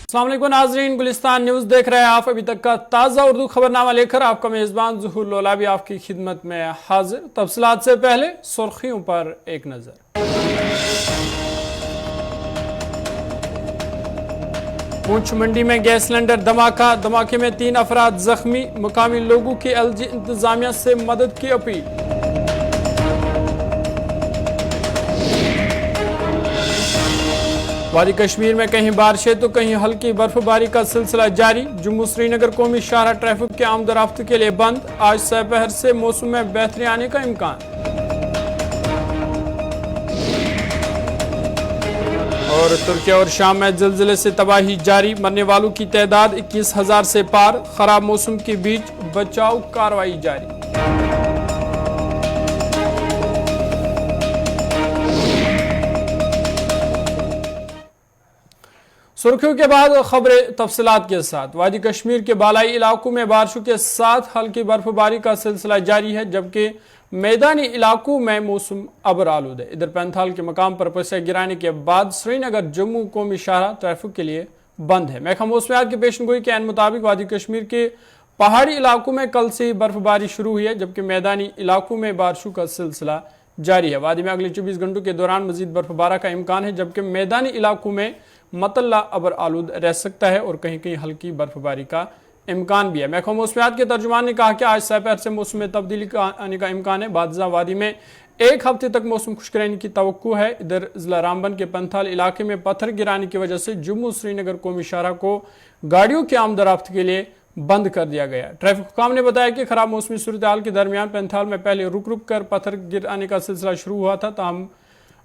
अस्सलाम वालेकुम नाज़रीन, गुलिस्तान न्यूज़ देख रहे हैं आप। अभी तक का ताज़ा उर्दू खबरनामा लेकर आपका मेज़बान ज़ुहूर लोलाबी आपकी खिदमत में हाजिर। तफसीलात से पहले सुर्खियों पर एक नज़र। पूंछ मंडी में गैस सिलेंडर धमाके में 3 अफराद जख्मी। मुकामी लोगों की एलजी इंतजामिया से मदद की अपील। वादी कश्मीर में कहीं बारिशें तो कहीं हल्की बर्फबारी का सिलसिला जारी। जम्मू श्रीनगर कौमी शाहराह ट्रैफिक के आमदरफ्त के लिए बंद। आज दोपहर से मौसम में बेहतरी आने का इम्कान। और तुर्की और शाम में ज़िलज़िले से तबाही जारी। मरने वालों की तादाद 21,000 से पार। खराब मौसम के बीच बचाव कार्रवाई जारी। सुर्खियों के बाद खबरें तफसीलात के साथ। वादी कश्मीर के बालाई इलाकों में बारिशों के साथ हल्की बर्फबारी का सिलसिला जारी है, जबकि मैदानी इलाकों में मौसम अबर आलूद है। इधर पैंथाल के मकाम पर पसे गिराने के बाद श्रीनगर जम्मू कौमी शाहराह ट्रैफिक के लिए बंद है। महकमा मौसमियात की पेशनगोई के मुताबिक वादी कश्मीर के पहाड़ी इलाकों में कल से ही बर्फबारी शुरू हुई है, जबकि मैदानी इलाकों में बारिशों का सिलसिला जारी है। वादी में अगले 24 घंटों के दौरान मजीद बर्फबारी का इम्कान है, जबकि मैदानी इलाकों में मतल्ला अबर आलूद रह सकता है और कहीं कहीं हल्की बर्फबारी का इम्कान भी है। महकमा मौसमियात के तर्जुमान ने कहा कि आज दोपहर से मौसम में तब्दीली का आने का इम्कान है। बादशाह वादी में 1 हफ्ते तक मौसम खुश्क रहने की तवक्को है। इधर जिला रामबन के पंथाल इलाके में पत्थर गिराने की वजह से जम्मू श्रीनगर कौमी शाहराह को गाड़ियों की आमदरफ्त के लिए बंद कर दिया गया। ट्रैफिक हुकाम ने बताया कि खराब मौसमी सूरत हाल के दरमियान पैंथाल में पहले रुक रुक कर पत्थर गिराने का सिलसिला शुरू हुआ था, ताहम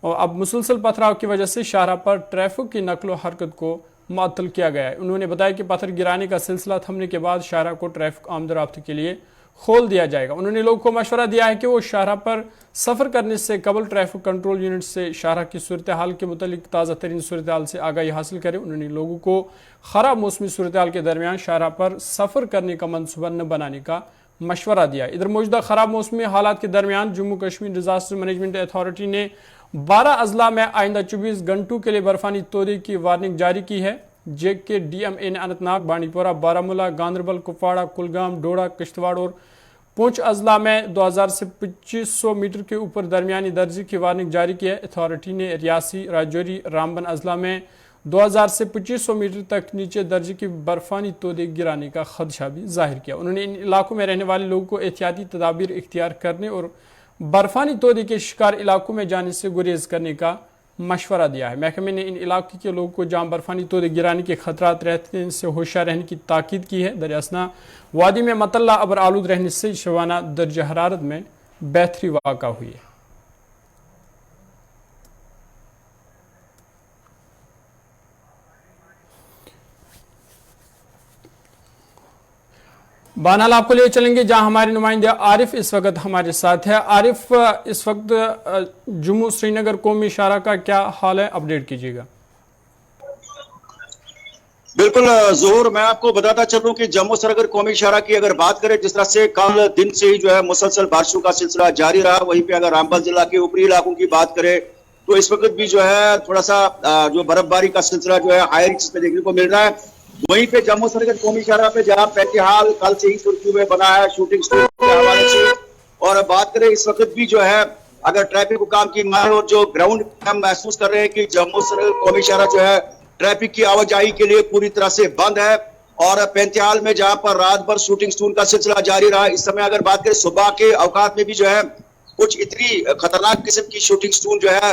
और अब मुसलसल पथराव की वजह से शाहराह पर ट्रैफिक की नकलो हरकत को मुअत्तल किया गया है। उन्होंने बताया कि पत्थर गिराने का सिलसिला थमने के बाद शाहराह को ट्रैफिक आमदरफ्त के लिए खोल दिया जाएगा। उन्होंने लोगों को मशवरा दिया है कि वो शाहराह पर सफ़र करने से कबल ट्रैफिक कंट्रोल यूनिट से शाहराह की सूरत हाल के मुतालिक ताज़ा तरीन सूरत हाल से आगाही हासिल करें। उन्होंने लोगों को ख़राब मौसमी सूरत हाल के दरमियान शाहराह पर सफ़र करने का मनसूबा न बनाने का मशवरा दिया। इधर मौजूदा ख़राब मौसमी हालात के दरमियान Jammu Kashmir disaster management authority ने 12 अजला में आइंदा 24 घंटों के लिए बर्फानी तोदे की वार्निंग जारी की है। जेके DMA ने अनंतनाग, बांडीपोरा, बारामूला, गांदरबल, कुपवाड़ा, कुलगाम, डोडा, किश्तवाड़ और पूंछ अजला में 2000 से 2500 मीटर के ऊपर दरमियानी दर्जे की वार्निंग जारी की है। अथॉरिटी ने रियासी, राजौरी, रामबन अजला में 2000 से 2500 मीटर तक नीचे दर्जे की बर्फानी तोदे गिराने का खदशा भी जाहिर किया। उन्होंने इन इलाकों में रहने वाले लोगों को एहतियाती तदाबीर इख्तियार करने और बर्फानी तोदे के शिकार इलाकों में जाने से गुरेज करने का मशवरा दिया है। महकमे ने इन इलाकों के लोगों को जहां बर्फानी तोदे गिराने के खतरात रहते हैं से होशियार रहने की ताकीद की है। दरियासना वादी में मतल्ला अबर आलूद रहने से शबाना दर्ज हरारत में बेहतरी वाक़ा हुई है। बानाल आपको ले चलेंगे जहां हमारे नुमाइंदे आरिफ इस वक्त हमारे साथ है। आरिफ, इस वक्त जम्मू श्रीनगर कौमी शाहराह का क्या हाल है, अपडेट कीजिएगा। बिल्कुल ज़ोहर, मैं आपको बताता चलूं कि जम्मू श्रीनगर कौमी शाहराह की अगर बात करें, जिस तरह से कल दिन से ही जो है मुसलसल बारिशों का सिलसिला जारी रहा, वहीं पे अगर रामबन जिला के ऊपरी इलाकों की बात करें तो इस वक्त भी जो है थोड़ा सा जो बर्फबारी का सिलसिला जो है हाई रिस्क पे देखने को मिल रहा है। वहीं पे जम्मू श्रीनगर कौमी शाहराह पे जहां पैंतीहाल कल से ही सुर्खियों में बना है शूटिंग स्टूडियो के हवाले से, और बात करें इस वक्त भी जो है अगर ट्रैफिक हुकाम की मांग और जो ग्राउंड हम महसूस कर रहे हैं कि जम्मू श्रीनगर कौमी शाहराह जो है ट्रैफिक की आवाजाही के लिए पूरी तरह से बंद है। और पैंतीहाल में जहां पर रात भर शूटिंग स्टून का सिलसिला जारी रहा, इस समय अगर बात करें सुबह के अवकात में भी जो है कुछ इतनी खतरनाक किस्म की शूटिंग स्टून जो है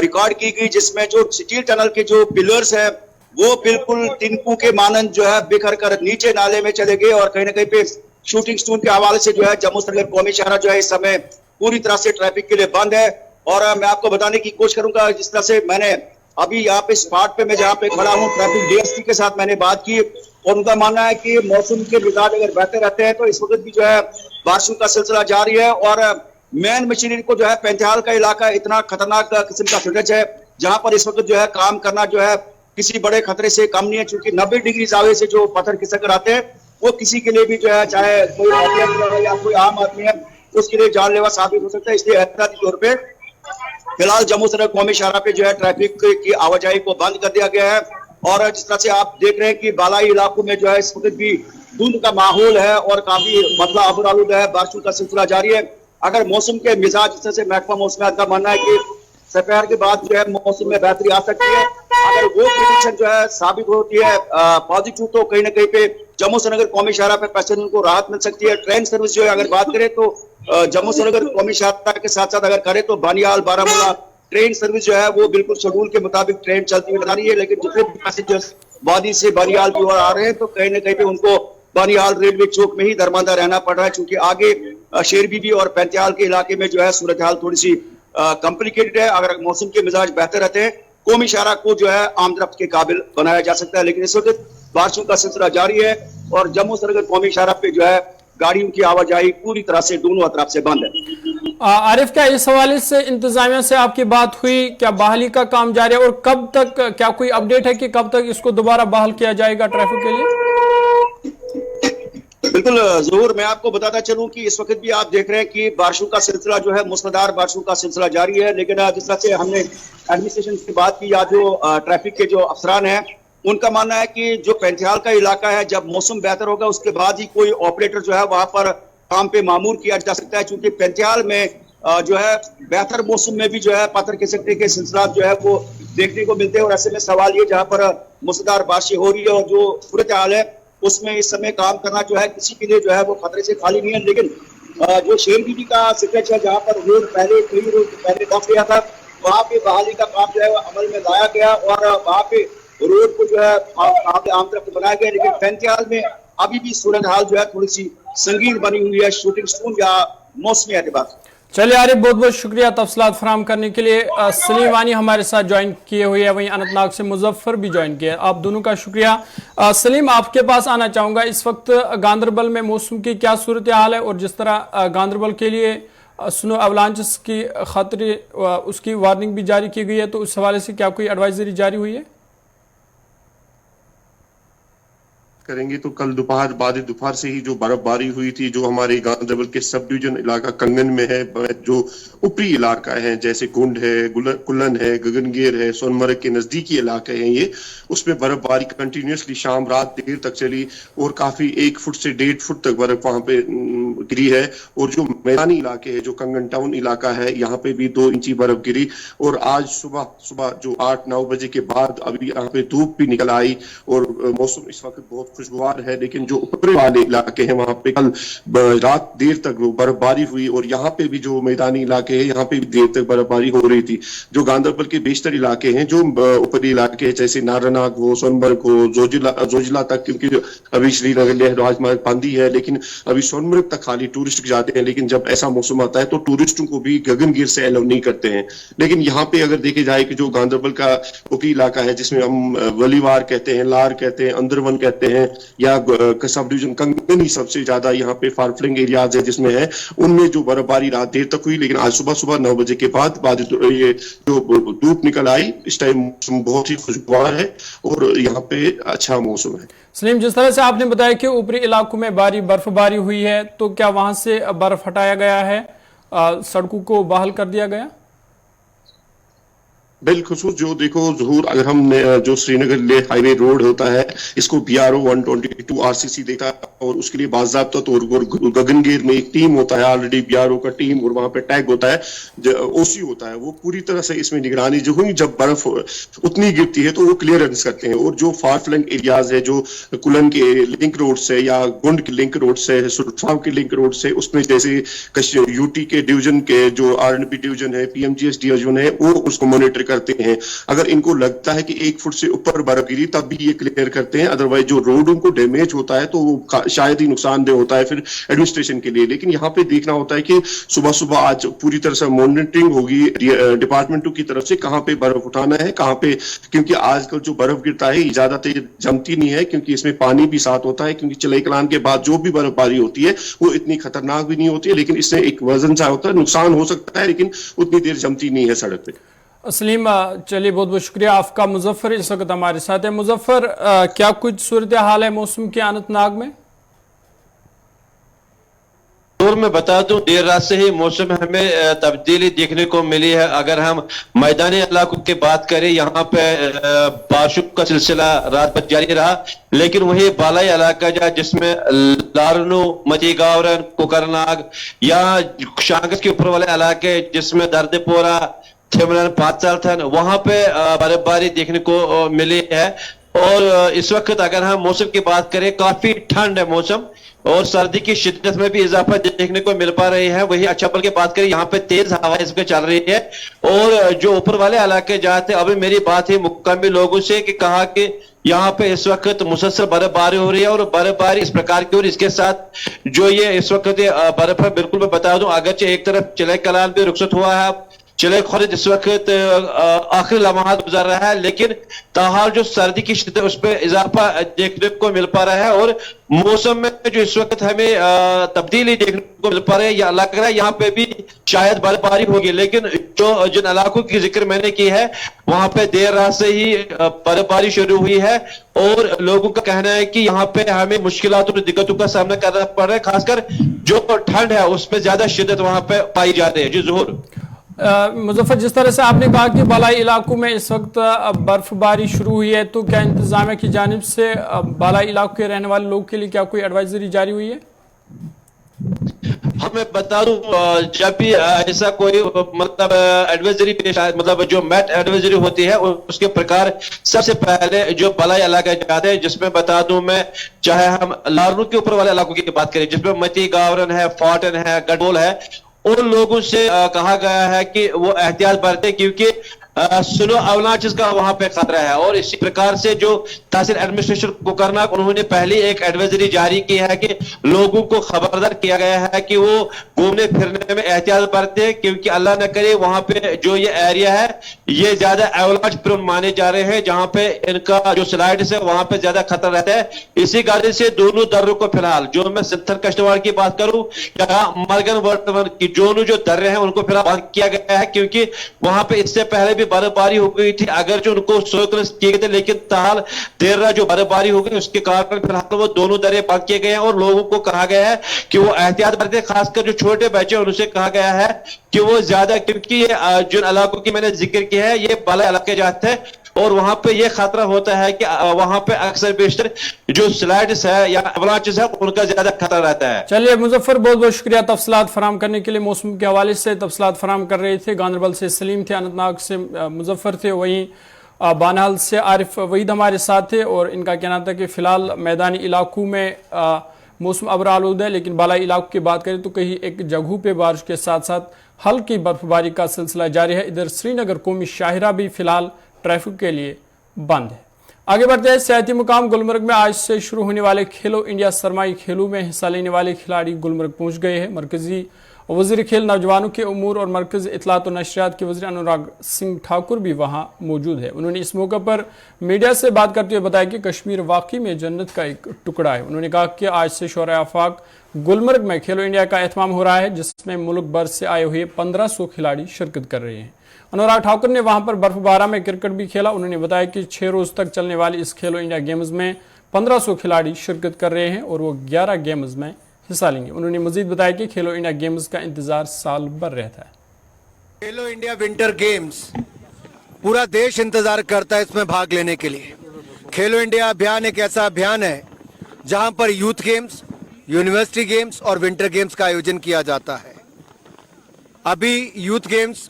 रिकॉर्ड की गई, जिसमें जो स्टील टनल के जो पिलर्स है वो बिल्कुल तिनकों के मानंद जो है बिखर कर नीचे नाले में चले गए। और कहीं ना कहीं पे शूटिंग स्टून के हवाले से जो है जम्मू श्रीनगर कौमी शाहराह जो है इस समय पूरी तरह से ट्रैफिक के लिए बंद है। और मैं आपको बताने की कोशिश करूंगा, जिस तरह से मैंने अभी यहाँ पे स्पॉट पे मैं जहाँ पे खड़ा हूँ ट्रैफिक DSP के साथ मैंने बात की और उनका मानना है कि मौसम के मिजाज अगर बेहतर रहते हैं तो इस वक्त भी जो है बारिशों का सिलसिला जारी है। और मेन मशीनरी को जो है पैंतीहाल का इलाका इतना खतरनाक किस्म का फिटनेस है जहां पर इस वक्त जो है काम करना जो है किसी बड़े खतरे से कम नहीं है, क्योंकि 90 डिग्री जावे से जो पत्थर खिसक कर आते हैं वो किसी के लिए भी जो है, चाहे कोई है या कोई आम आदमी है, उसके लिए जानलेवा साबित हो सकता है। इसलिए एहतियाती तौर पे फिलहाल जम्मू श्रीनगर कौमी शाहराह पे जो है ट्रैफिक की आवाजाही को बंद कर दिया गया है। और जिस तरह से आप देख रहे हैं कि बालाई इलाकों में जो है इस वक्त भी धुंध का माहौल है और काफी मतलब अबरालूद है, बारिशों का सिलसिला जारी है। अगर मौसम के मिजाज, जिस तरह से महकमा मौसमियात का मानना है कि दोपहर के बाद जो है मौसम में बेहतरी आ सकती है, अगर वो प्रेडिक्शन जो है साबित होती है पॉजिटिव, तो कहीं ना कहीं पे जम्मू श्रीनगर कौमी शाहरा पे पैसेंजर को राहत मिल सकती है। ट्रेन सर्विस जो है अगर बात करें तो जम्मू श्रीनगर कौमी शाहरा के साथ साथ अगर करें तो बानियाल बारामूला ट्रेन सर्विस जो है वो बिल्कुल शेड्यूल के मुताबिक ट्रेन चलती हुई आ रही है। लेकिन जितने भी पैसेंजर्स वादी से बानियाल की ओर आ रहे हैं तो कहीं ना कहीं पे उनको बानियाल रेलवे चौक में ही दरमांदा रहना पड़ रहा है, क्योंकि आगे शेर बीबी और पैंतियाल के इलाके में जो है सूरत हाल थोड़ी सी कॉम्प्लिकेटेड है। अगर मौसम के मिजाज बेहतर रहते हैं, कौमी शाहरा को जो है आमदरफ्त के काबिल बनाया जा सकता है। लेकिन इस वक्त बारिशों का सिलसिला जारी है और जम्मू श्रीनगर कौमी शाहरा पे जो है गाड़ियों की आवाजाही पूरी तरह से दोनों अतराफ से बंद है। आरिफ, क्या इस हवाले से इंतजामिया से आपकी बात हुई? क्या बहाली का काम जारी है और कब तक, क्या कोई अपडेट है कि कब तक इसको दोबारा बहाल किया जाएगा ट्रैफिक के लिए? बिल्कुल जरूर, मैं आपको बताता चलूं कि इस वक्त भी आप देख रहे हैं कि बारिशों का सिलसिला जो है मूसलाधार बारिशों का सिलसिला जारी है। लेकिन जिस तरह से हमने एडमिनिस्ट्रेशन की बात की या जो ट्रैफिक के जो अफसरान हैं उनका मानना है कि जो पैंतियाल का इलाका है, जब मौसम बेहतर होगा उसके बाद ही कोई ऑपरेटर जो है वहां पर काम पे मामूर किया जा सकता है, क्योंकि पैंतियाल में जो है बेहतर मौसम में भी जो है पत्थर खिसकने के सिलसिला जो है वो देखने को मिलते हैं। और ऐसे में सवाल ये, जहाँ पर मूसलाधार बारिशें हो रही है और जो सूरत हाल है उसमें इस समय काम करना जो है किसी के लिए जो है वो खतरे से खाली नहीं है। लेकिन जो शेर बीबी का सिक्रेच है, जहाँ पर रोड पहले कई रोड पहले दब गया था, वहाँ पे बहाली का काम जो है अमल में लाया गया और वहाँ पे रोड को जो है आम तरफ बनाया गया। लेकिन पैंतियाल में अभी भी सूरत हाल जो है थोड़ी सी संगीन बनी हुई है शूटिंग स्पून या मौसमी एतबार से। चलिए आरिफ, बहुत बहुत शुक्रिया तफसीलात फराहम करने के लिए। सलीम वानी हमारे साथ ज्वाइन किए हुए हैं, वहीं अनंतनाग से मुजफ्फर भी ज्वाइन किए। आप दोनों का शुक्रिया। सलीम, आपके पास आना चाहूँगा, इस वक्त गांदरबल में मौसम की क्या सूरत हाल है और जिस तरह गांदरबल के लिए स्नो अवलांचेस की खतरे उसकी वार्निंग भी जारी की गई है, तो उस हवाले से क्या कोई एडवाइजरी जारी हुई है? करेंगे तो कल दोपहर बाद दोपहर से ही जो बर्फबारी हुई थी, जो हमारे गांदरबल के सब डिवीजन इलाका कंगन में है, जो ऊपरी इलाका है जैसे कुंड है, कुल्लन है, गगनगेर है, सोनमर्ग के नजदीकी इलाके हैं ये, उसमें बर्फबारी कंटिन्यूसली शाम रात देर तक चली और काफी 1 फुट से 1.5 फुट तक बर्फ वहां पे गिरी है। और जो मैदानी इलाके है, जो कंगन टाउन इलाका है, यहाँ पे भी 2 इंची बर्फ गिरी। और आज सुबह जो 8-9 बजे के बाद अभी यहाँ पे धूप भी निकल आई और मौसम इस वक्त बहुत खुशगवार है। लेकिन जो ऊपरी वाले इलाके हैं वहां पे कल रात देर तक बर्फबारी हुई और यहाँ पे भी जो मैदानी इलाके हैं यहाँ पे भी देर तक बर्फबारी हो रही थी। जो गांदरबल के बेशतर इलाके हैं, जो ऊपरी इलाके हैं जैसे नारानाग हो, सोनमर्ग हो, जोजिला तक, क्योंकि अभी श्रीनगर लेह राजमार्ग बंद ही है, लेकिन अभी सोनमर्ग तक खाली टूरिस्ट जाते हैं। लेकिन जब ऐसा मौसम आता है तो टूरिस्टों को भी गगनगिर से अलाउ नहीं करते हैं। लेकिन यहाँ पे अगर देखे जाए कि जो गांदरबल का ऊपरी इलाका है, जिसमें हम वलीवार कहते हैं, लार कहते हैं, अंदरवन कहते हैं, या सब डिवीजन कंगन ही सबसे ज्यादा यहाँ पे फारफ्लंग एरियाज है जिसमें है, उनमें जो बर्फबारी रात देर तक हुई। लेकिन आज सुबह 9 बजे के बाद ये जो धूप निकल आई, इस टाइम मौसम बहुत ही खुशगवार है और यहाँ पे अच्छा मौसम है। सलीम, जिस तरह से आपने बताया कि ऊपरी इलाकों में बर्फबारी हुई है, तो क्या वहां से बर्फ हटाया गया है, सड़कों को बहाल कर दिया गया? बिलखुसूस जो देखो ज़हूर, अगर हम जो श्रीनगर ले हाईवे रोड होता है, इसको BRO 122 RCC देता है और उसके लिए बाज़ाब्ता तौर पर गगनगेर में एक टीम होता है, ऑलरेडी BRO का टीम, और वहां पे टैग होता है, OC होता है, वो पूरी तरह से इसमें निगरानी जो हुई, जब बर्फ उतनी गिरती है तो वो क्लियरेंस करते हैं। और जो फार फ्लंग एरियाज है, जो कुलन के लिंक रोड से या गुंड के लिंक रोड से, सुरसाव के लिंक रोड से, उसमें जैसे UT के डिवीजन के जो RNB डिवीजन है, PMGS डिवीजन है, वो उसको मॉनिटर करते हैं। अगर इनको लगता है कि 1 फुट से ऊपर बर्फ गिरी तब भी ये क्लियर करते हैं, अदरवाइज जो रोड उनको डैमेज होता है तो वो शायद ही नुकसानदेह होता है फिर एडमिनिस्ट्रेशन के लिए। लेकिन यहाँ पे देखना होता है कि सुबह आज पूरी तरह से मॉनिटरिंग होगी डिपार्टमेंटों की तरफ से, कहाँ पे बर्फ उठाना है, कहाँ पे, क्योंकि आजकल जो बर्फ गिरता है ज्यादा तेज जमती नहीं है, क्योंकि इसमें पानी भी साथ होता है, क्योंकि चलाई कलान के बाद जो भी बर्फबारी होती है वो इतनी खतरनाक भी नहीं होती है, लेकिन इससे एक वजन सा होता है, नुकसान हो सकता है, लेकिन उतनी देर जमती नहीं है सड़क पे। सलीम, चलिए बहुत बहुत शुक्रिया आपका। मुजफ्फर इस वक्त हमारे साथ है। मुजफ्फर, क्या कुछ सूरत हाल है मौसम के अनंतनाग में? तो जोहर मैं बता दूं, देर रात से ही मौसम में हमें तब्दीली देखने को मिली है। अगर हम मैदानी इलाकों की बात करें, यहाँ पे बारिशों का सिलसिला रात भर जारी रहा, लेकिन वही बालाई इलाका जिसमें लारनू, मतीगावरन, कुकरनाग या शांगस के ऊपर वाले इलाके जिसमें दर्दपोरा, थिमरन, पाथलथन, वहां पे बर्फबारी देखने को मिली है। और इस वक्त अगर हम मौसम की बात करें, काफी ठंड है मौसम और सर्दी की शिद्दत में भी इजाफा देखने को मिल पा रही है। वही अच्छा, की बात करें, यहाँ पे तेज हवा इस पे चल रही है। और जो ऊपर वाले इलाके जाते, अभी मेरी बात है मुकामी लोगों से कि कहा कि यहाँ पे इस वक्त मुसलसल बर्फबारी हो रही है और बर्फबारी इस प्रकार की, और इसके साथ जो ये इस वक्त बर्फ है, बिल्कुल मैं बता दूं, अगरचे एक तरफ चिले कलान भी रुखसत हुआ है, चिले खुर्द इस वक्त आखिरी लम्हात गुजर रहा है, लेकिन ताहाल जो सर्दी की शिद्दत उस पर इजाफा देखने को मिल पा रहा है। और मौसम में जो इस वक्त हमें तब्दीली देखने को मिल पा रही है, या लग रहा है यहाँ पे भी शायद बर्फबारी होगी, लेकिन जो जिन इलाकों की जिक्र मैंने की है, वहां पे देर रात से ही बर्फबारी शुरू हुई है। और लोगों का कहना है कि यहाँ पे हमें मुश्किलात और दिक्कतों का सामना करना पड़ रहा है, खासकर जो ठंड है उसमें ज्यादा शिद्दत वहां पे पाई जाती है। जी ज़ोहर। मुजफ्फर, जिस तरह से आपने कहा कि बालाई इलाकों में इस वक्त बर्फबारी शुरू हुई है, तो क्या इंतजामिया की जानिब से बालाई इलाकों के रहने वाले लोगों के लिए क्या कोई एडवाइजरी जारी हुई है? मैं बता दूं, जब भी ऐसा कोई मतलब एडवाइजरी पेश आए, मतलब जो मैट एडवाइजरी होती है उसके प्रकार सबसे पहले जो बलाई इलाका जाते हैं, जिसमें बता दूं मैं, चाहे हम लारनू के ऊपर वाले इलाकों की बात करें, जिसमें मती गावरन है, फॉर्टन है, गडोल है, उन लोगों से कहा गया है कि वो एहतियात बरतें, क्योंकि स्नो अवलांचेस का वहां पे खतरा है। और इसी प्रकार से जो तहसील एडमिनिस्ट्रेशन को करना, उन्होंने पहले एक एडवाइजरी जारी की है कि लोगों को खबरदार किया गया है कि वो घूमने फिरने में एहतियात बरते, क्योंकि अल्लाह न करे वहां पे जो ये एरिया है ये ज्यादा अवलांच प्रोन माने जा रहे हैं, जहां पे इनका जो स्लाइड्स है वहां पे ज्यादा खतरा रहता है। इसी गाड़ी से दोनों दर्रों को फिलहाल, जो मैं सिंथर कश्तवाड़ की बात करूं या मरगन वर्तमान की जो दर्रे हैं, उनको फिलहाल बंद किया गया है, क्योंकि वहां पे इससे पहले बर्फबारी हो गई थी। अगर जो उनको सोकल किए गए थे, लेकिन ताल देर रात जो बर्फबारी हो गई उसके कारण फिलहाल वो दोनों दरे बंद किए गए हैं। और लोगों को कहा गया है कि वो एहतियात बरते, खासकर जो छोटे बच्चे हैं उनसे कहा गया है कि वो ज्यादा, क्योंकि ये जिन इलाकों की मैंने जिक्र किया है ये बाला इलाके जाते हैं और वहां पे ये खतरा होता है कि वहां पे अक्सर बेशतर जो स्लाइड्स है या अवलांचेस है उनका ज्यादा खतरा रहता है। चलिए मुजफ्फर, बहुत बहुत शुक्रिया तफसीलात फराम करने के लिए। मौसम के हवाले से तफसीलात फराम कर रहे थे, गांधरबल से सलीम थे, अनंतनाग से मुजफ्फर थे, वहीं बानाल से आरिफ वहीद हमारे साथ थे। और इनका कहना था कि फिलहाल मैदानी इलाकों में मौसम अबर आलूद है, लेकिन बालाई इलाकों की बात करें तो कहीं एक जगहों पे बारिश के साथ साथ हल्की बर्फबारी का सिलसिला जारी है। इधर श्रीनगर कौमी शाहिरा भी फिलहाल ट्रैफिक के लिए बंद है। आगे बढ़ते हैं, सियाहती मुकाम गुलमर्ग में आज से शुरू होने वाले खेलो इंडिया सरमाई खेलों में हिस्सा लेने वाले खिलाड़ी गुलमर्ग पहुंच गए हैं। मरकजी वज़ीर खेल, नौजवानों के उमूर और मरकज़ इत्तलात और नशरियात के वज़ीर अनुराग सिंह ठाकुर भी वहां मौजूद है। उन्होंने इस मौके पर मीडिया से बात करते हुए बताया कि कश्मीर वाकई में जन्नत का एक टुकड़ा है। उन्होंने कहा कि आज से शोरा आफाक गुलमर्ग में खेलो इंडिया का एहतमाम हो रहा है, जिसमें मुल्क भर से आए हुए 1500 खिलाड़ी शिरकत कर रहे हैं। अनुराग ठाकुर ने वहां पर बर्फबारा में क्रिकेट भी खेला। उन्होंने बताया कि 6 रोज तक चलने वाली इस खेलो इंडिया गेम्स में 1500 खिलाड़ी शिरकत कर रहे हैं और वो 11 गेम्स में हिस्सा लेंगे। उन्होंने मजीद बताया कि खेलो इंडिया गेम्स का इंतजार साल भर रहता है। खेलो इंडिया विंटर गेम्स पूरा देश इंतजार करता है इसमें भाग लेने के लिए। खेलो इंडिया अभियान एक ऐसा अभियान है जहां पर यूथ गेम्स, यूनिवर्सिटी गेम्स और विंटर गेम्स का आयोजन किया जाता है। अभी यूथ गेम्स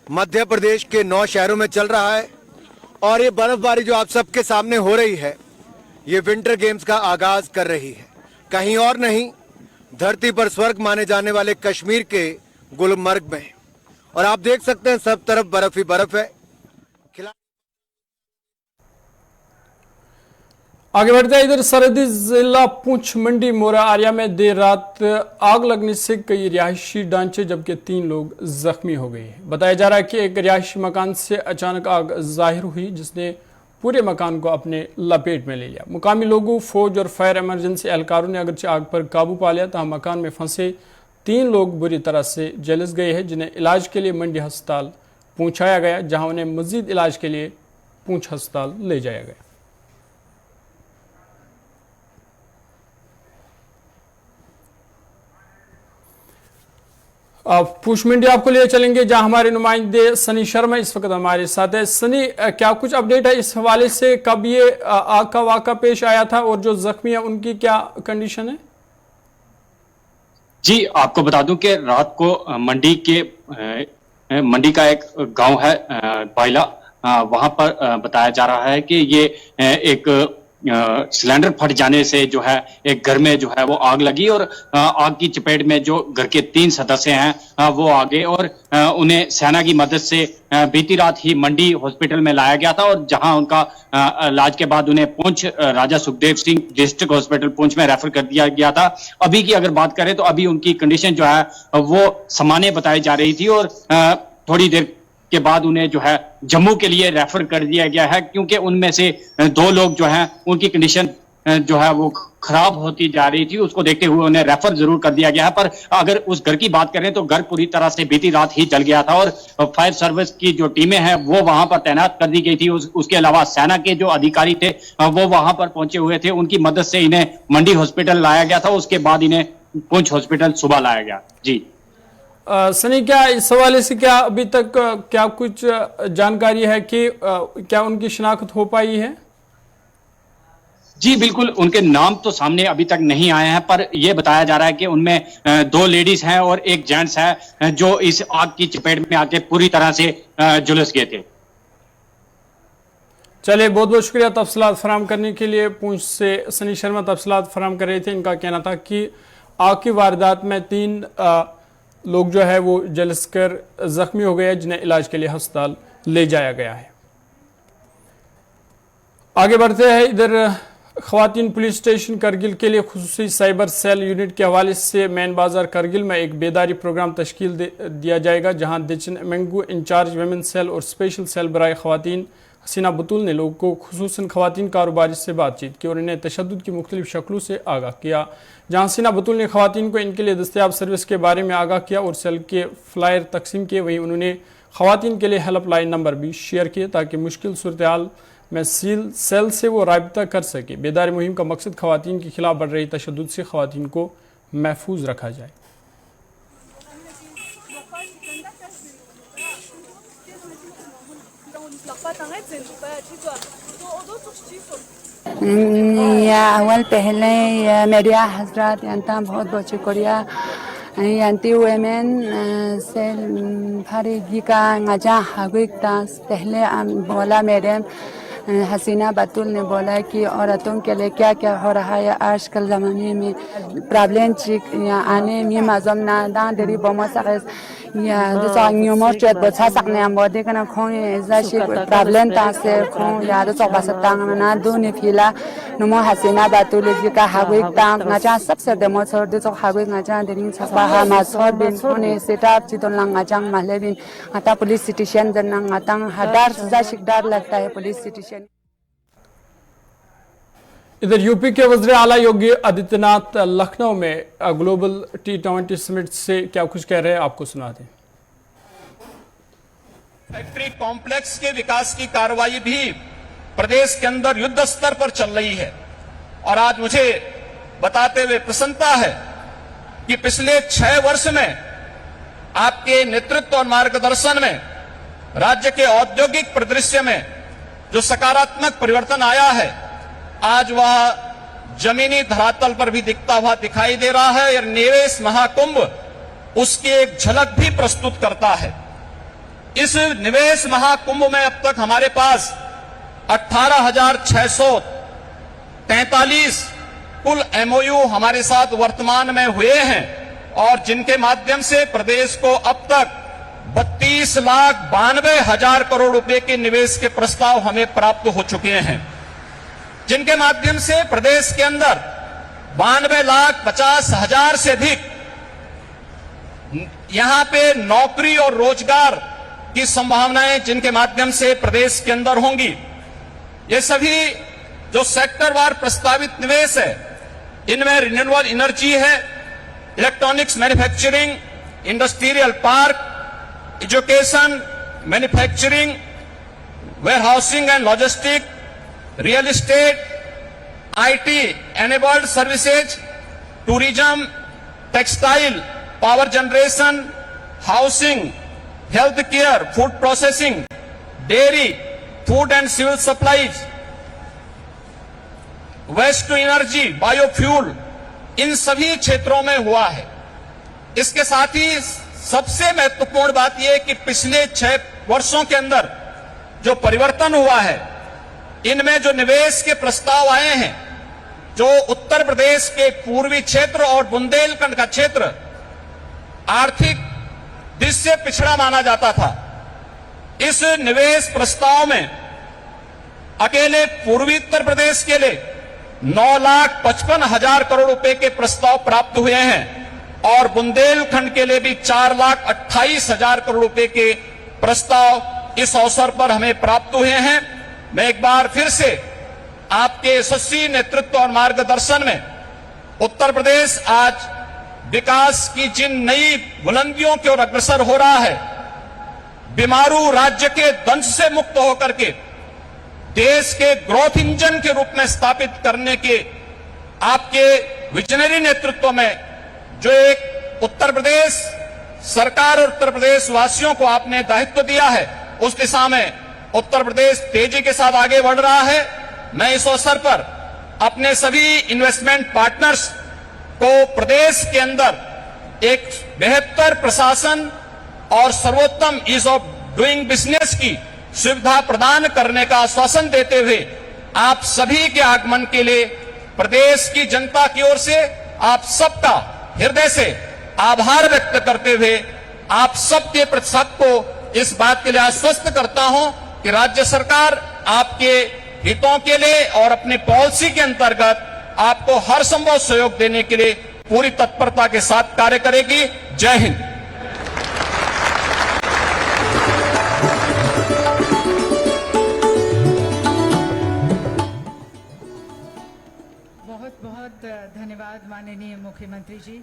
मध्य प्रदेश के 9 शहरों में चल रहा है और ये बर्फबारी जो आप सबके सामने हो रही है ये विंटर गेम्स का आगाज कर रही है। कहीं और नहीं, धरती पर स्वर्ग माने जाने वाले कश्मीर के गुलमर्ग में। और आप देख सकते हैं सब तरफ बर्फ ही बर्फ है। आगे बढ़ते हैं, इधर सरहदी जिला पुंछ मंडी मोरा आरिया में देर रात आग लगने से कई रिहायशी ढांचे जबकि 3 लोग जख्मी हो गए हैं। बताया जा रहा है कि एक रिहायशी मकान से अचानक आग जाहिर हुई, जिसने पूरे मकान को अपने लपेट में ले लिया। मुकामी लोगों, फौज और फायर इमरजेंसी एहलकारों ने अगरचे आग पर काबू पा लिया, तहाँ मकान में फंसे 3 लोग बुरी तरह से झुलस गए हैं, जिन्हें इलाज के लिए मंडी अस्पताल पहुंचाया गया, जहां उन्हें मजीद इलाज के लिए पुंछ अस्पताल ले जाया गया। पुश मीडिया आपको लिए चलेंगे जहां हमारे नुमाइंदे सनी शर्मा इस वक्त हमारे साथ है। सनी, क्या कुछ अपडेट है इस हवाले से? कब ये आग का वाक़ा पेश आया था और जो जख्मी है उनकी क्या कंडीशन है? जी, आपको बता दूं कि रात को मंडी का एक गांव है बाइला, वहां पर बताया जा रहा है कि ये एक सिलेंडर फट जाने से जो है एक घर में जो है वो आग लगी और आग की चपेट में जो घर के 3 सदस्य हैं वो आ गए और उन्हें सेना की मदद से बीती रात ही मंडी हॉस्पिटल में लाया गया था और जहां उनका इलाज के बाद उन्हें पुंछ राजा सुखदेव सिंह डिस्ट्रिक्ट हॉस्पिटल पुंछ में रेफर कर दिया गया था। अभी की अगर बात करें तो अभी उनकी कंडीशन जो है वो सामान्य बताई जा रही थी और थोड़ी देर के बाद उन्हें जो है जम्मू के लिए रेफर कर दिया गया है, क्योंकि उनमें से 2 लोग जो हैं उनकी कंडीशन जो है वो खराब होती जा रही थी। उसको देखते हुए उन्हें रेफर जरूर कर दिया गया है। पर अगर उस घर की बात करें तो घर पूरी तरह से बीती रात ही जल गया था और फायर सर्विस की जो टीमें हैं वो वहां पर तैनात कर दी गई थी। उसके अलावा सेना के जो अधिकारी थे वो वहां पर पहुंचे हुए थे। उनकी मदद से इन्हें मंडी हॉस्पिटल लाया गया था, उसके बाद इन्हें पुंछ हॉस्पिटल सुबह लाया गया। जी सनी, क्या इस हवाले से क्या अभी तक क्या कुछ जानकारी है कि क्या उनकी शिनाख्त हो पाई है? जी बिल्कुल, उनके नाम तो सामने अभी तक नहीं आए हैं, पर यह बताया जा रहा है कि उनमें 2 लेडीज हैं और 1 जेंट्स है जो इस आग की चपेट में आके पूरी तरह से झुलस गए थे। चलिए, बहुत बहुत शुक्रिया तफसीलात फराम करने के लिए। पुंछ से सनी शर्मा तफसीलात फराम कर रहे थे। इनका कहना था कि आग की वारदात में 3 लोग जो है वो जलस कर जख्मी हो गए, जिन्हें इलाज के लिए अस्पताल ले जाया गया है। आगे बढ़ते हैं। इधर खवातीन पुलिस स्टेशन करगिल के लिए खुसूसी साइबर सेल यूनिट के हवाले से मैन बाजार करगिल में एक बेदारी प्रोग्राम तश्कील दिया जाएगा, जहां दिचन एमेंगू इंचार्ज वेमेन सेल और स्पेशल सेल बराए खवातीन हसीना बतूल ने लोगों को खुसूसन खवातीन कारोबारी से बातचीत की और इन्हें तशद्दुद की मुख्तलिफ शक्लों से आगाह किया। जहां हसीना बतूल ने खवातीन को इनके लिए दस्तयाब सर्विस के बारे में आगाह किया और सेल के फ्लायर तकसीम किए, वहीं उन्होंने खवातीन के लिए हेल्पलाइन नंबर भी शेयर किए ताकि मुश्किल सूरत हाल में सेल से वो राब्ता कर सके। बेदारी मुहिम का मकसद खवातीन के खिलाफ बढ़ रही तशद्दुद से खवातीन को महफूज रखा जाए। या अवल पहले या मीडिया हजरात यांता बहुत बहुत शुक्रिया यांती वेमेन सेल भारी का ngajah हागुक दास पहले बोला मैडम हसीना बतूल ने बोला कि औरतों के लिए क्या क्या हो रहा है आजकल ज़माने में प्रॉब्लम या आने में मालूम ना दां दरी बमो सकस या दूसरा न्यूमर चेट बचा सकने हम बोलते कि ना खों ऐसा प्रॉब्लम तासे खों या दूसरा बात तांग ना दूनी फिला नुमो हसीना बतूल जी का हागुक तांग ngajah सबसे दमो छोड़ दूसरा हागुक ngajah दरी छपा हा मासोर बिन खोने सेटअप चितों लंग ngajah महले बिन आता पुलिस स्टेशन जनंग आतांग हदार सजा शिकदार लगता है पुलिस स्टेशन। इधर यूपी के वज़ीर आला योगी आदित्यनाथ लखनऊ में ग्लोबल T20 समिट से क्या कुछ कह रहे हैं, आपको सुनाते हैं। फैक्ट्री कॉम्प्लेक्स के विकास की कार्रवाई भी प्रदेश के अंदर युद्ध स्तर पर चल रही है और आज मुझे बताते हुए प्रसन्नता है कि पिछले 6 वर्ष में आपके नेतृत्व और मार्गदर्शन में राज्य के औद्योगिक परिदृश्य में जो सकारात्मक परिवर्तन आया है, आज वह जमीनी धरातल पर भी दिखता हुआ दिखाई दे रहा है। और निवेश महाकुंभ उसकी एक झलक भी प्रस्तुत करता है। इस निवेश महाकुंभ में अब तक हमारे पास 18,643 कुल MOU हमारे साथ वर्तमान में हुए हैं और जिनके माध्यम से प्रदेश को अब तक 32,92,000 करोड़ रुपए के निवेश के प्रस्ताव हमें प्राप्त हो चुके हैं, जिनके माध्यम से प्रदेश के अंदर 92,50,000 से अधिक यहां पे नौकरी और रोजगार की संभावनाएं जिनके माध्यम से प्रदेश के अंदर होंगी। ये सभी जो सेक्टर वार प्रस्तावित निवेश है, इनमें रिन्यूएबल एनर्जी है, electronics manufacturing, industrial park, education, manufacturing, warehousing and logistic, real estate, IT enabled services, tourism, textile, power generation, housing, health care, food processing, dairy, food and civil supplies, waste to energy, biofuel, इन सभी क्षेत्रों में हुआ है। इसके साथ ही सबसे महत्वपूर्ण बात यह है कि पिछले 6 वर्षों के अंदर जो परिवर्तन हुआ है, इनमें जो निवेश के प्रस्ताव आए हैं, जो उत्तर प्रदेश के पूर्वी क्षेत्र और बुंदेलखंड का क्षेत्र आर्थिक दृष्टि से पिछड़ा माना जाता था, इस निवेश प्रस्ताव में अकेले पूर्वी उत्तर प्रदेश के लिए 9,55,000 करोड़ रुपए के प्रस्ताव प्राप्त हुए हैं और बुंदेलखंड के लिए भी 4,28,000 करोड़ रुपए के प्रस्ताव इस अवसर पर हमें प्राप्त हुए हैं। मैं एक बार फिर से आपके यशस्वी नेतृत्व और मार्गदर्शन में उत्तर प्रदेश आज विकास की जिन नई बुलंदियों की ओर अग्रसर हो रहा है, बीमारू राज्य के दंश से मुक्त होकर के देश के ग्रोथ इंजन के रूप में स्थापित करने के आपके विजनरी नेतृत्व में जो एक उत्तर प्रदेश सरकार और उत्तर प्रदेश वासियों को आपने दायित्व दिया है, उस दिशा में उत्तर प्रदेश तेजी के साथ आगे बढ़ रहा है। मैं इस अवसर पर अपने सभी इन्वेस्टमेंट पार्टनर्स को प्रदेश के अंदर एक बेहतर प्रशासन और सर्वोत्तम ईज ऑफ डूइंग बिजनेस की सुविधा प्रदान करने का आश्वासन देते हुए आप सभी के आगमन के लिए प्रदेश की जनता की ओर से आप सबका हृदय से आभार व्यक्त करते हुए आप सबके प्रति सबको इस बात के लिए आश्वस्त करता हूं कि राज्य सरकार आपके हितों के लिए और अपनी पॉलिसी के अंतर्गत आपको हर संभव सहयोग देने के लिए पूरी तत्परता के साथ कार्य करेगी। जय हिंद। बहुत बहुत धन्यवाद माननीय मुख्यमंत्री जी।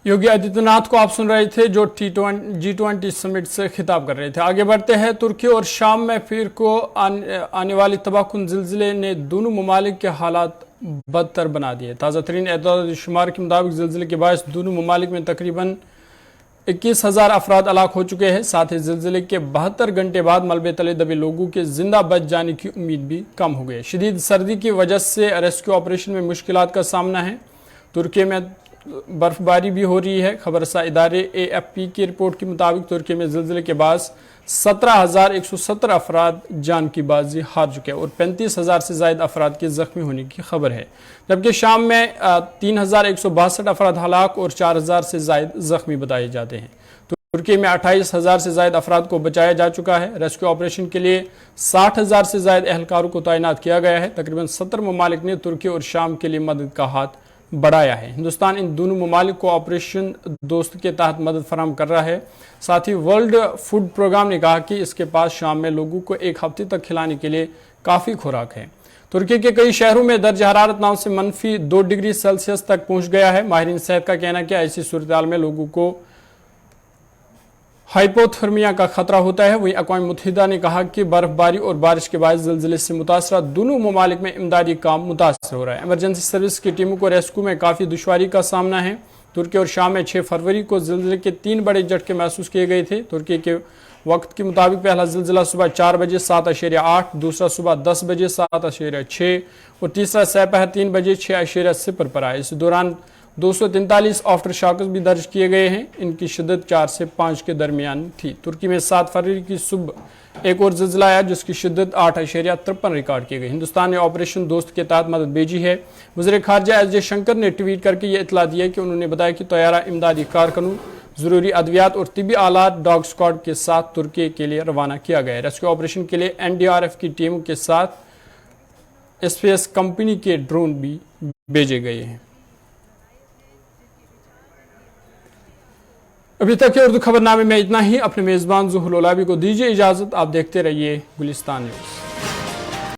योगी आदित्यनाथ को आप सुन रहे थे जो G20 समिट से खिताब कर रहे थे। आगे बढ़ते हैं। तुर्की और शाम में फिर को आने वाली तबाहकुन जिलजिले ने दोनों ममालिक के हालात बदतर बना दिए। ताज़ा तरीन एतदाद शुमार के मुताबिक जिलजिले के बायस दोनों ममालिक में तकरीबन 21,000 अफराद हलाक हो चुके हैं। साथ ही जिलजिले के 72 घंटे बाद मलबे तले दबे लोगों के जिंदा बच जाने की उम्मीद भी कम हो गई। शदीद सर्दी की वजह से रेस्क्यू ऑपरेशन में मुश्किलात का सामना है। तुर्की में बर्फबारी भी हो रही है। खबरसा इदारे AFP की रिपोर्ट के मुताबिक तुर्की में जिलजिले के बाद 17,170 अफराद जान की बाजी हार चुके हैं और 35,000 से ज्यादा अफराद के जख्मी होने की खबर है, जबकि शाम में 3,162 अफराद हलाक और 4,000 से ज्यादा जख्मी बताए जाते हैं। तुर्की में 28,000 से ज्यादा अफराद को बचाया जा चुका है। रेस्क्यू ऑपरेशन के लिए 60,000 से ज्यादा एहलकारों को तैनात किया गया है। तकरीबन 70 ममालिक ने तुर्की और शाम के लिए मदद का हाथ बढ़ाया है। हिंदुस्तान इन दोनों ममालिक को ऑपरेशन दोस्त के तहत मदद फराहम कर रहा है। साथ ही वर्ल्ड फूड प्रोग्राम ने कहा कि इसके पास शाम में लोगों को 1 हफ्ते तक खिलाने के लिए काफ़ी खुराक है। तुर्की के कई शहरों में दर्ज हरारत 9 से -2 डिग्री सेल्सियस तक पहुंच गया है। माहिरीन सेहत का कहना है कि ऐसी सूरत हाल में लोगों को हाइपोथर्मिया का खतरा होता है। वहीं अक़वाम मुत्तहिदा ने कहा कि बर्फबारी और बारिश के बाद ज़िलज़िले से मुतासरा दोनों ममालिक में इमदादी काम मुतासर हो रहा है। इमरजेंसी सर्विस की टीमों को रेस्क्यू में काफ़ी दुश्वारी का सामना है। तुर्की और शाम में 6 फरवरी को ज़िलज़िले के 3 बड़े झटके महसूस किए गए थे। तुर्की के वक्त के मुताबिक पहला ज़िलज़िला सुबह 4 बजे 7.8, दूसरा सुबह 10 बजे 7.6 और तीसरा सपहर 3 बजे 6.0 पर आया। इस दौरान 243 आफ्टर शॉक्स भी दर्ज किए गए हैं। इनकी शिद्दत 4 से 5 के दरमियान थी। तुर्की में 7 फरवरी की सुबह एक और ज़िलज़िला आया जिसकी शिद्दत 8.53 रिकॉर्ड की गई। हिंदुस्तान ने ऑपरेशन दोस्त के तहत मदद भेजी है। वज़ीर ख़ारजा एस जयशंकर ने ट्वीट करके ये इतला दिया कि उन्होंने बताया कि तैयारा इमदादी कारकुनों, ज़रूरी अद्वियात और तिबी आलात डॉग स्क्वाड के साथ तुर्की के लिए रवाना किया गया है। रेस्क्यू ऑपरेशन के लिए NDRF की टीमों के साथ स्पेस कंपनी के ड्रोन भी भेजे गए हैं। अभी तक के उर्दू खबरनामे में इतना ही। अपने मेज़बान ज़ुहुल ओलाबी को दीजिए इजाज़त। आप देखते रहिए गुलिस्तान न्यूज़।